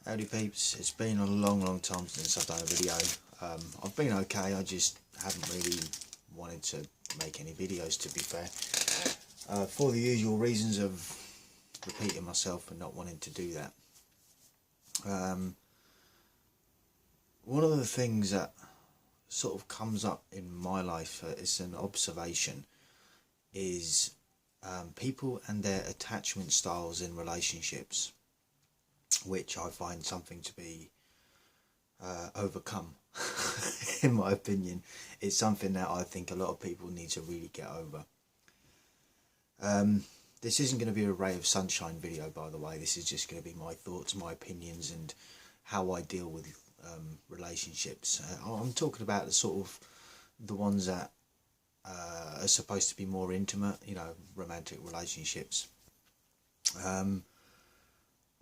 Howdy peeps, it's been a long time since I've done a video. I've been okay, I just haven't really wanted to make any videos, to be fair. For the usual reasons of repeating myself and not wanting to do that. One of the things that sort of comes up in my life, it's an observation, is people and their attachment styles in relationships, which I find something to be overcome. In my opinion, it's something that I think a lot of people need to really get over. This isn't going to be a ray of sunshine video, by the way. This is just going to be my thoughts, my opinions, and how I deal with relationships. I'm talking about the ones that are supposed to be more intimate, romantic relationships.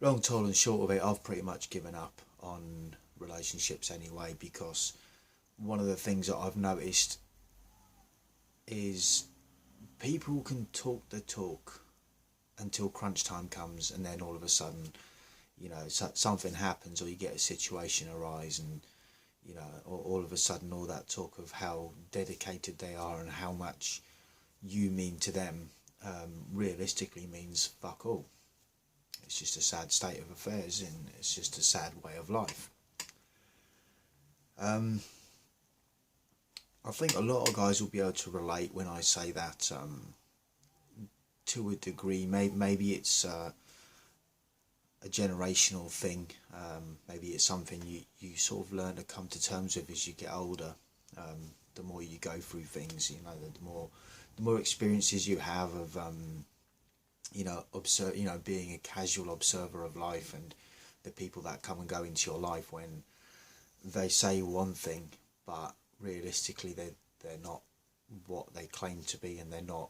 Long, tall and short of it, I've pretty much given up on relationships anyway, because one of the things that I've noticed is people can talk the talk until crunch time comes, and then all of a sudden, something happens, or you get a situation arise, and all of a sudden all that talk of how dedicated they are and how much you mean to them realistically means fuck all. It's just a sad state of affairs, and it's just a sad way of life. I think a lot of guys will be able to relate when I say that, to a degree. Maybe it's a generational thing. Maybe it's something you sort of learn to come to terms with as you get older. The more you go through things, the more experiences you have of being a casual observer of life, and the people that come and go into your life, when they say one thing but realistically they're not what they claim to be, and they're not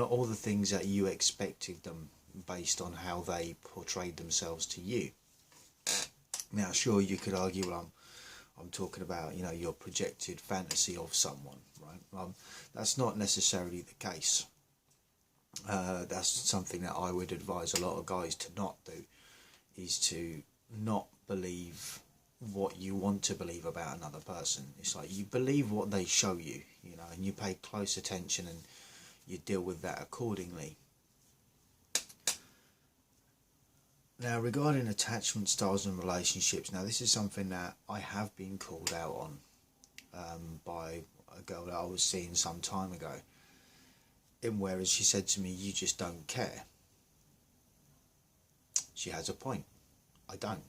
all the things that you expected them based on how they portrayed themselves to you. Now, sure, you could argue, well, I'm talking about your projected fantasy of someone, right? That's not necessarily the case. That's something that I would advise a lot of guys to not do, is to not believe what you want to believe about another person. It's like you believe what they show you, and you pay close attention and you deal with that accordingly. Now, regarding attachment styles and relationships, now this is something that I have been called out on by a girl that I was seeing some time ago, whereas she said to me, "You just don't care." She has a point. I don't.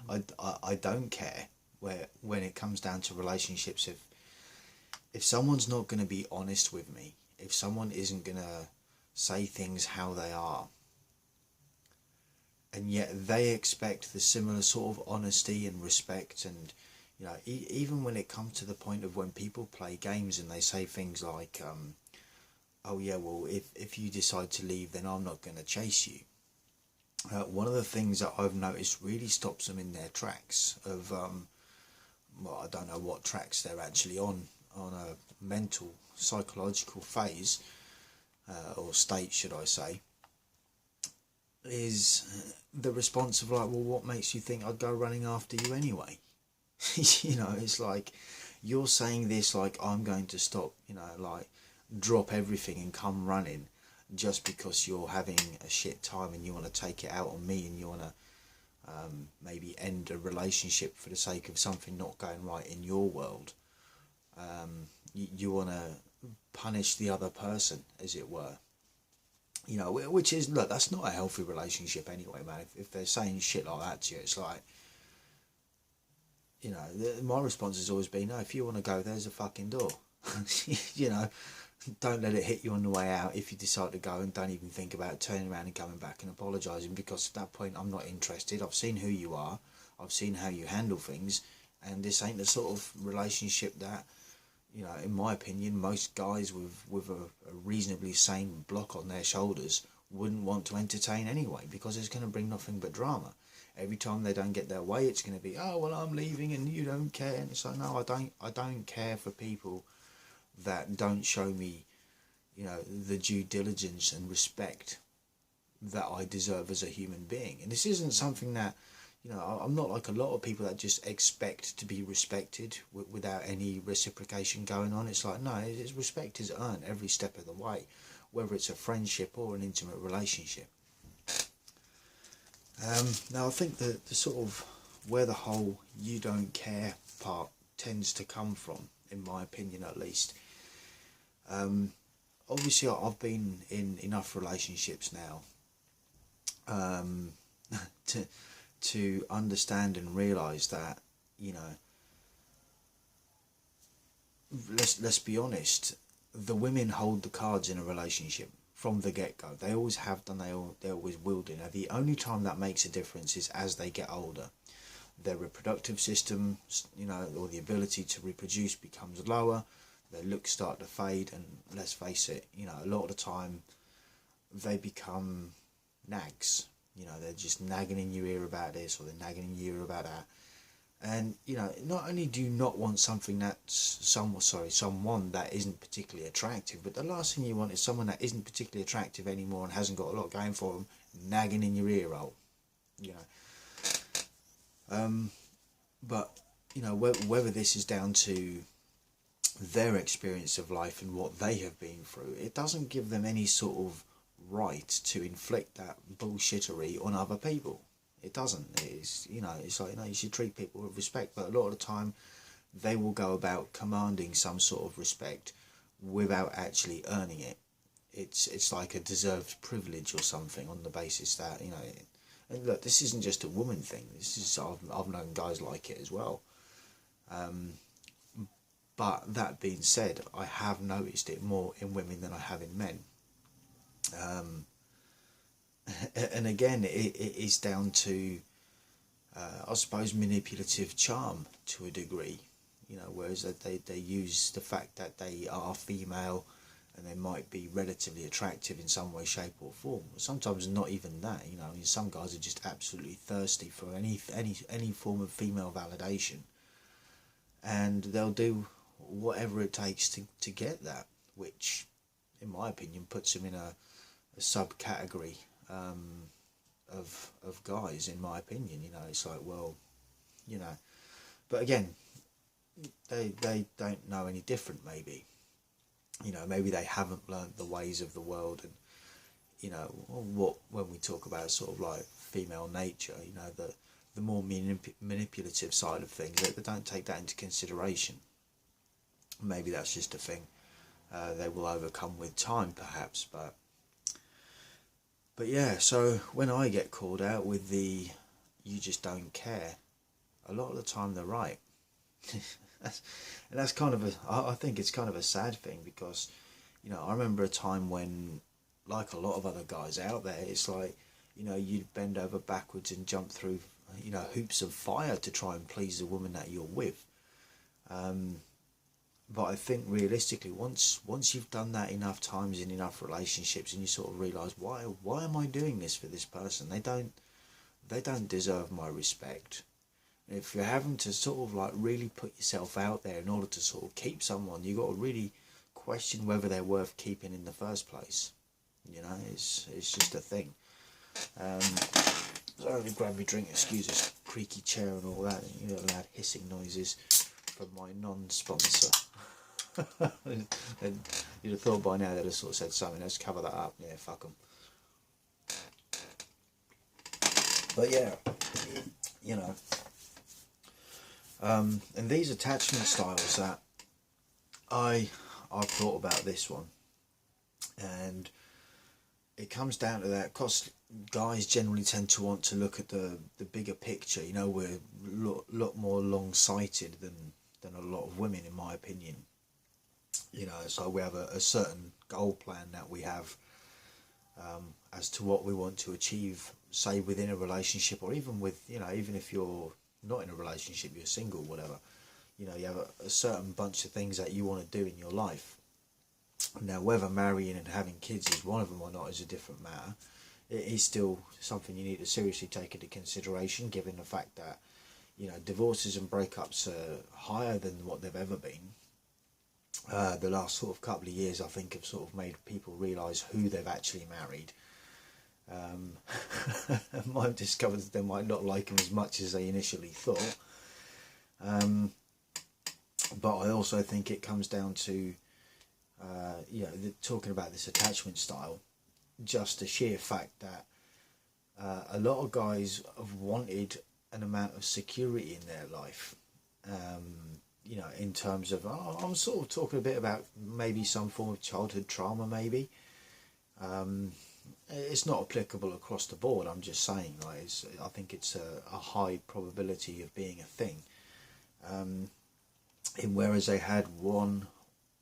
I don't care when it comes down to relationships. If someone's not going to be honest with me, if someone isn't going to say things how they are, and yet they expect the similar sort of honesty and respect, and even when it comes to the point of when people play games and they say things like, oh yeah, well, if you decide to leave, then I'm not going to chase you. One of the things that I've noticed really stops them in their tracks of, I don't know what tracks they're actually on a mental, psychological phase, or state, should I say, is the response of like, well, what makes you think I'd go running after you anyway? It's like, you're saying this like I'm going to stop, like drop everything and come running just because you're having a shit time and you want to take it out on me, and you want to maybe end a relationship for the sake of something not going right in your world. You want to punish the other person, as it were. Which is, look, that's not a healthy relationship anyway, man. If they're saying shit like that to you, it's like, my response has always been, no, if you want to go, there's a fucking door. Don't let it hit you on the way out if you decide to go, and don't even think about turning around and coming back and apologising, because at that point I'm not interested. I've seen who you are, I've seen how you handle things, and this ain't the sort of relationship that, in my opinion, most guys with a reasonably sane block on their shoulders wouldn't want to entertain anyway, because it's going to bring nothing but drama. Every time they don't get their way, it's going to be, oh, well, I'm leaving and you don't care. And it's like, no, I don't care for people that don't show me, the due diligence and respect that I deserve as a human being. And this isn't something that, I'm not like a lot of people that just expect to be respected without any reciprocation going on. It's like, no, respect is earned every step of the way, whether it's a friendship or an intimate relationship. Now I think the sort of where the whole "you don't care" part tends to come from, in my opinion at least. Obviously I've been in enough relationships now to understand and realise that, let's be honest, the women hold the cards in a relationship from the get-go. They always have done, they always will do. Now the only time that makes a difference is as they get older. Their reproductive system, or the ability to reproduce becomes lower, their looks start to fade, and let's face it, a lot of the time they become nags. They're just nagging in your ear about this, or they're nagging in your ear about that. And, not only do you not want something that's someone that isn't particularly attractive, but the last thing you want is someone that isn't particularly attractive anymore and hasn't got a lot going for them, nagging in your ear hole, But, whether this is down to their experience of life and what they have been through, it doesn't give them any sort of right to inflict that bullshittery on other people. It doesn't. It's it's like, you should treat people with respect, but a lot of the time they will go about commanding some sort of respect without actually earning it. It's like a deserved privilege or something, on the basis that, and look, this isn't just a woman thing. This is, I've known guys like it as well. But that being said, I have noticed it more in women than I have in men. And again, it is down to, I suppose, manipulative charm to a degree. Whereas they use the fact that they are female and they might be relatively attractive in some way, shape or form. Sometimes not even that. Some guys are just absolutely thirsty for any form of female validation, and they'll do whatever it takes to get that, which, in my opinion, puts them in a subcategory of guys, in my opinion. It's like, well, but again, they don't know any different, maybe. Maybe they haven't learnt the ways of the world, and when we talk about sort of like female nature, the more manipulative side of things, they don't take that into consideration. Maybe that's just a thing they will overcome with time, perhaps, but yeah. So when I get called out with the "you just don't care," a lot of the time they're right. that's kind of I think it's kind of a sad thing, because I remember a time when, like a lot of other guys out there, it's like, you'd bend over backwards and jump through hoops of fire to try and please the woman that you're with. But I think realistically, once you've done that enough times in enough relationships, and you sort of realise, why am I doing this for this person? They don't deserve my respect. If you're having to sort of like really put yourself out there in order to sort of keep someone, you've got to really question whether they're worth keeping in the first place. It's just a thing. So let me grab my drink. Excuse this creaky chair and all that. Loud hissing noises from my non-sponsor. And you'd have thought by now they'd have sort of said something. Let's cover that up. Yeah, fuck them. But yeah, and these attachment styles that I've thought about this one, and it comes down to that, because guys generally tend to want to look at the bigger picture. We're a lot more long-sighted than a lot of women, in my opinion. So we have a certain goal plan that we have as to what we want to achieve, say within a relationship, or even with, even if you're not in a relationship, you're single, whatever. You have a certain bunch of things that you want to do in your life. Now, whether marrying and having kids is one of them or not is a different matter. It is still something you need to seriously take into consideration, given the fact that, divorces and breakups are higher than what they've ever been. The last sort of couple of years, I think, have sort of made people realise who they've actually married. might have discovered that they might not like them as much as they initially thought. But I also think it comes down to, talking about this attachment style, just the sheer fact that a lot of guys have wanted an amount of security in their life. In terms of, I'm sort of talking a bit about maybe some form of childhood trauma, maybe. It's not applicable across the board. I'm just saying, like, I think it's a high probability of being a thing. Whereas they had one,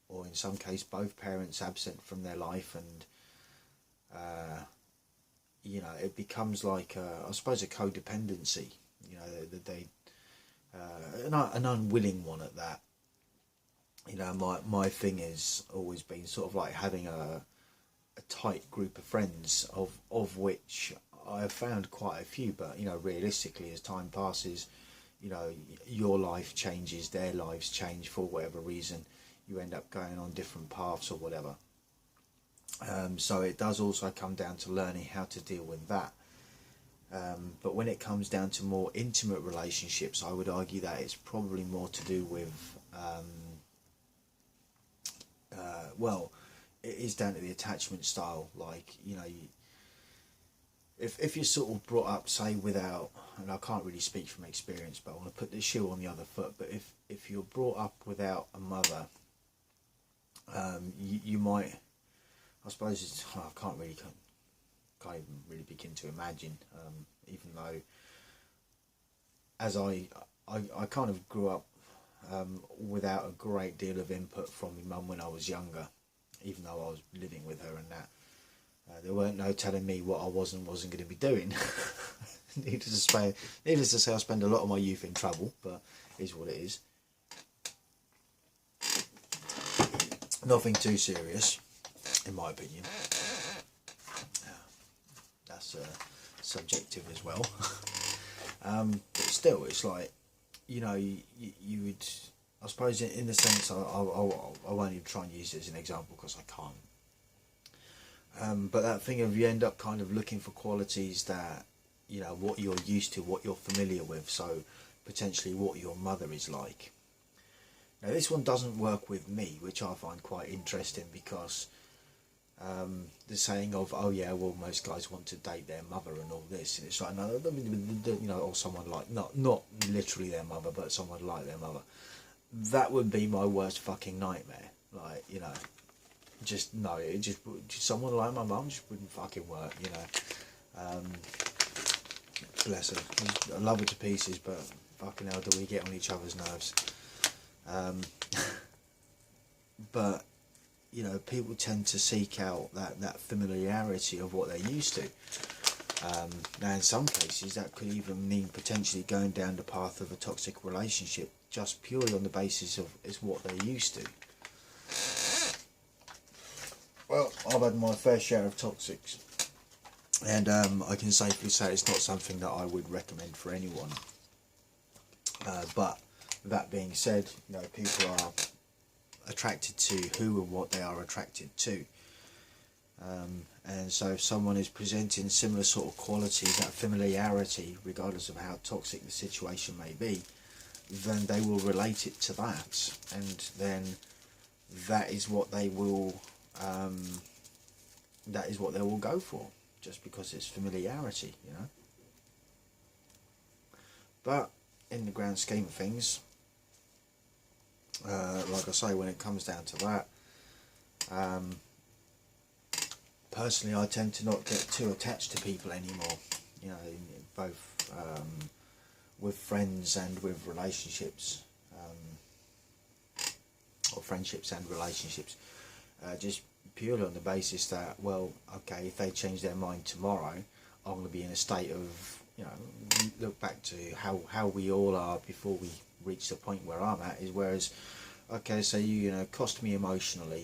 or in some case both parents absent from their life, and it becomes like I suppose a codependency. An unwilling one at that. My thing has always been sort of like having a tight group of friends, of which I have found quite a few, but realistically, as time passes, your life changes, their lives change for whatever reason, you end up going on different paths or whatever. So it does also come down to learning how to deal with that. But when it comes down to more intimate relationships, I would argue that it's probably more to do with, it is down to the attachment style. Like, if you're sort of brought up, say, without, and I can't really speak from experience, but I want to put the shoe on the other foot, but if you're brought up without a mother, you might, I suppose I can't even really begin to imagine, even though as I kind of grew up without a great deal of input from my mum when I was younger, even though I was living with her and that. There weren't no telling me what I wasn't going to be doing. Needless to say, I spend a lot of my youth in trouble, but it is what it is. Nothing too serious, in my opinion. That's subjective as well. But still, it's like, you would, I suppose, in the sense, I won't even try and use it as an example because I can't. But that thing of, you end up kind of looking for qualities that, what you're used to, what you're familiar with, so potentially what your mother is like. Now, this one doesn't work with me, which I find quite interesting, because the saying of, oh yeah, well, most guys want to date their mother and all this, and it's like, no, or someone like, not literally their mother, but someone like their mother. That would be my worst fucking nightmare. Like, just no, just someone like my mum just wouldn't fucking work. Bless her, I love her to pieces, but fucking hell, do we get on each other's nerves. But people tend to seek out that familiarity of what they're used to. Now, in some cases, that could even mean potentially going down the path of a toxic relationship, just purely on the basis of it's what they're used to. Well, I've had my fair share of toxics, and I can safely say it's not something that I would recommend for anyone. But that being said, people are attracted to who and what they are attracted to. And so if someone is presenting similar sort of qualities, that familiarity, regardless of how toxic the situation may be, then they will relate it to that, and then that is what they will go for, just because it's familiarity, But in the grand scheme of things, like I say, when it comes down to that, personally, I tend to not get too attached to people anymore, both with friends and with relationships, or friendships and relationships, just purely on the basis that, well, okay, if they change their mind tomorrow, I'm going to be in a state of, look back to how we all are before we reach the point where I'm at, is whereas, okay, so you cost me emotionally,